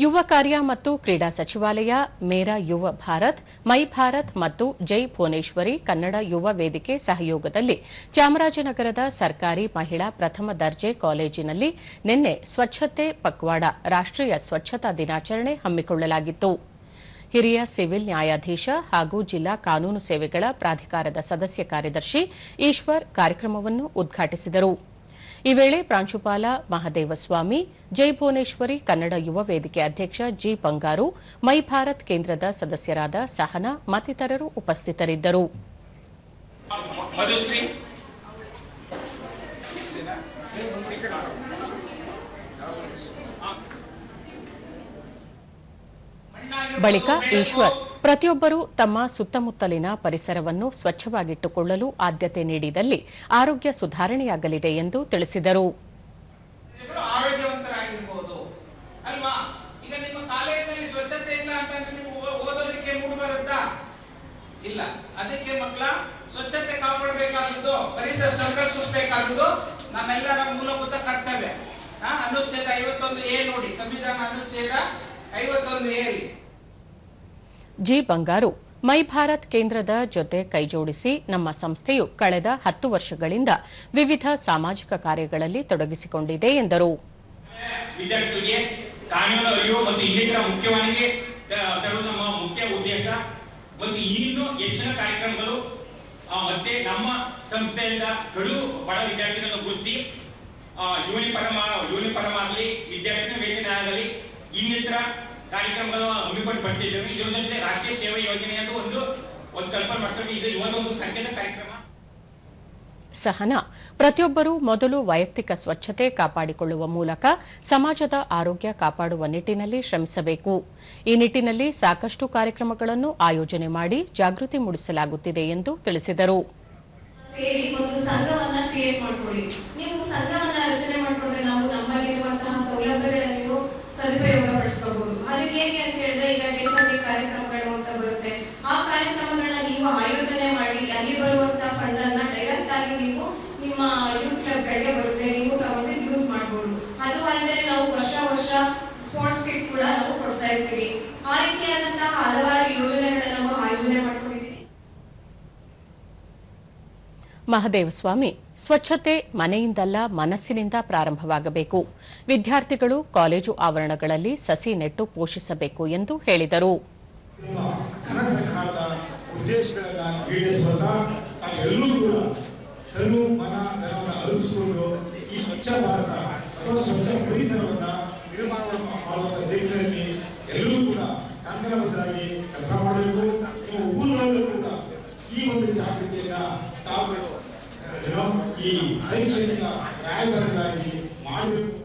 ಯುವ ಕಾರ್ಯ ಮತ್ತು ಕ್ರೀಡಾ ಸಚಿವಾಲಯ ಮೇರಾ ಯುವ ಭಾರತ್ ಮೈ ಭಾರತ್ ಮತ್ತು ಜೈ ಭುವನೇಶ್ವರಿ ಕನ್ನಡ ಯುವ ವೇದಿಕೆ ಸಹಯೋಗದಲ್ಲಿ ಚಾಮರಾಜನಗರದ ಸರ್ಕಾರಿ ಮಹಿಳಾ ಪ್ರಥಮ ದರ್ಜೆ ಕಾಲೇಜಿನಲ್ಲಿ ನಿನ್ನೆ ಸ್ವಚ್ಛತೆ ಪಕ್ವಾಡ ರಾಷ್ಟ್ರೀಯ ಸ್ವಚ್ಛತಾ ದಿನಾಚರಣೆ ಹಮ್ಮಿಕೊಳ್ಳಲಾಗಿತ್ತು. ಹಿರಿಯ ಸಿವಿಲ್ ನ್ಯಾಯಾಧೀಶ ಹಾಗೂ ಜಿಲ್ಲಾ ಕಾನೂನು ಸೇವೆಗಳ ಪ್ರಾಧಿಕಾರದ ಸದಸ್ಯ ಕಾರ್ಯದರ್ಶಿ ಈಶ್ವರ್ ಕಾರ್ಯಕ್ರಮವನ್ನು ಉದ್ಘಾಟಿಸಿದರು. ಈ ವೇಳೆ ಪ್ರಾಂಶುಪಾಲ ಮಹದೇವಸ್ವಾಮಿ, ಜೈ ಭುವನೇಶ್ವರಿ ಕನ್ನಡ ಯುವ ವೇದಿಕೆ ಅಧ್ಯಕ್ಷ ಜಿ ಬಂಗಾರು, ಮೈ ಭಾರತ್ ಕೇಂದ್ರದ ಸದಸ್ಯರಾದ ಸಹನಾ ಮತ್ತಿತರರು ಉಪಸ್ಥಿತರಿದ್ದರು. ಬಳಿಕ ಈಶ್ವರ್ ಪ್ರತಿಯೊಬ್ಬರೂ ತಮ್ಮ ಸುತ್ತಮುತ್ತಲಿನ ಪರಿಸರವನ್ನು ಸ್ವಚ್ಛವಾಗಿಟ್ಟುಕೊಳ್ಳಲು ಆದ್ಯತೆ ನೀಡಿದಲ್ಲಿ ಆರೋಗ್ಯ ಸುಧಾರಣೆಯಾಗಲಿದೆ ಎಂದು ತಿಳಿಸಿದರು. ಇಲ್ಲ, ಅದಕ್ಕೆ ಮಕ್ಕಳ ಸ್ವಚ್ಛತೆ ಕಾಪಾಡಬೇಕಾದ್ದು, ಪರಿಸರ ಸಂರಕ್ಷಿಸಬೇಕಾದ್ದು ನಮ್ಮೆಲ್ಲರ ಮೂಲಭೂತ ಕರ್ತವ್ಯ. ಅನುಚ್ಛೇದ 51A ನೋಡಿ, ಸಂವಿಧಾನ ಅನುಚ್ಛೇದ 51A. ಜಿ ಬಂಗಾರು ಮೈ ಭಾರತ್ ಕೇಂದ್ರದ ಜೊತೆ ಕೈಜೋಡಿಸಿ ನಮ್ಮ ಸಂಸ್ಥೆಯು ಕಳೆದ 10 ವರ್ಷಗಳಿಂದ ವಿವಿಧ ಸಾಮಾಜಿಕ ಕಾರ್ಯಗಳಲ್ಲಿ ತೊಡಗಿಸಿಕೊಂಡಿದೆ ಎಂದರು. ವಿದ್ಯಾರ್ಥಿಗಳಿಗೆ ಕಾನೂನು ಅರಿವು ಮತ್ತು ಇನ್ನಿತರ ಮುಖ್ಯವಾಗಿ ತರುವುದು ನಮ್ಮ ಮುಖ್ಯ ಉದ್ದೇಶ ಮತ್ತು ಇನ್ನೂ ಹೆಚ್ಚಿನ ಕಾರ್ಯಕ್ರಮಗಳು ಮತ್ತೆ ನಮ್ಮ ಸಂಸ್ಥೆಯಿಂದ ಕಡು ಬಡ ವಿದ್ಯಾರ್ಥಿಗಳನ್ನು ಗುರುತಿಸಿ ಯೂನಿಫಾರ್ಮ್ ಆಗಲಿ, ವಿದ್ಯಾರ್ಥಿ ವೇತನ ಆಗಲಿ, ಇನ್ನಿತರ ಕಾರ್ಯಕ್ರಮಗಳು ಹಮ್ಮಿಕೊಂಡು ಬರ್ತಿದ್ದೇವೆ. ಇದರ ಜೊತೆ ರಾಷ್ಟ್ರೀಯ ಸೇವಾ ಯೋಜನೆ ಅಂತ ಒಂದು ಕಲ್ಪನೆ ಮಾಡ್ಕೊಂಡು ಇದು ಇವತ್ತೊಂದು ಸಂಕೇತ ಕಾರ್ಯಕ್ರಮ. ಸಹನಾ ಪ್ರತಿಯೊಬ್ಬರೂ ಮೊದಲು ವೈಯಕ್ತಿಕ ಸ್ವಚ್ಛತೆ ಕಾಪಾಡಿಕೊಳ್ಳುವ ಮೂಲಕ ಸಮಾಜದ ಆರೋಗ್ಯ ಕಾಪಾಡುವ ನಿಟ್ಟಿನಲ್ಲಿ ಶ್ರಮಿಸಬೇಕು. ಈ ನಿಟ್ಟಿನಲ್ಲಿ ಸಾಕಷ್ಟು ಕಾರ್ಯಕ್ರಮಗಳನ್ನು ಆಯೋಜನೆ ಮಾಡಿ ಜಾಗೃತಿ ಮೂಡಿಸಲಾಗುತ್ತಿದೆ ಎಂದು ತಿಳಿಸಿದರು. ಕಾರ್ಯಕ್ರಮಗಳು ಅಂತ ಬರುತ್ತೆ. ಆ ಕಾರ್ಯಕ್ರಮಗಳನ್ನ ನೀವು ಆಯೋಜನೆ ಮಾಡಿ ಅಲ್ಲಿ ಬರುವಂತಹ ಫಂಡ್ ಅನ್ನ ಡೈರೆಕ್ಟ್ ಆಗಿ ನೀವು ನಿಮ್ಮ ಯೂತ್ ಕ್ಲಬ್ ಗಳಿಗೆ ಬರುತ್ತೆ, ನೀವು ತಗೊಂಡು ಯೂಸ್ ಮಾಡಬಹುದು. ಅದು ಅಲ್ಲದೆ ನಾವು ವರ್ಷ ಸ್ಪೋರ್ಟ್ಸ್ ಕಿಟ್ ಕೂಡ ನಾವು ಕೊಡ್ತಾ ಇರ್ತೀವಿ. ಆ ರೀತಿಯಾದಂತಹ ಹಲವಾರು ಯೋಜನೆಗಳನ್ನ ನಾವು ಆಯೋಜನೆ ಮಾಡ್ಕೊಂಡಿದ್ದೀವಿ. ಮಹದೇವಸ್ವಾಮಿ ಸ್ವಚ್ಛತೆ ಮನೆಯಿಂದಲ್ಲ ಮನಸ್ಸಿನಿಂದ ಪ್ರಾರಂಭವಾಗಬೇಕು. ವಿದ್ಯಾರ್ಥಿಗಳು ಕಾಲೇಜು ಆವರಣಗಳಲ್ಲಿ ಸಸಿ ನೆಟ್ಟು ಪೋಷಿಸಬೇಕು ಎಂದು ಹೇಳಿದರು. ಘನ ಸರ್ಕಾರದ ಉದ್ದೇಶಗಳನ್ನು ಈಡೇರಿಸುವಂತ ಎಲ್ಲರೂ ಕೂಡ ತನು ಮನ ಧನವನ್ನು ಅರಿವಿಸಿಕೊಂಡು ಈ ಸ್ವಚ್ಛ ಭಾರತ ಅಥವಾ ಸ್ವಚ್ಛ ಪರಿಸರವನ್ನು ನಿರ್ಮಾಣ ಮಾಡುವಂಥ ದಿಕ್ಕಿನಲ್ಲಿ ಎಲ್ಲರೂ ಕೂಡ ಕಂಕಣಬದ್ಧರಾಗಿ ಕೆಲಸ ಮಾಡಬೇಕು. ನೀವು ಊರುಗಳಲ್ಲೂ ಕೂಡ ಈ ಒಂದು ಜಾಗೃತಿಯನ್ನ ತಾವುಗಳು ಈ ಶೈಕ್ಷಣಿಕ ರಾಯಭಾರಿಗಳಾಗಿ ಮಾಡಬೇಕು.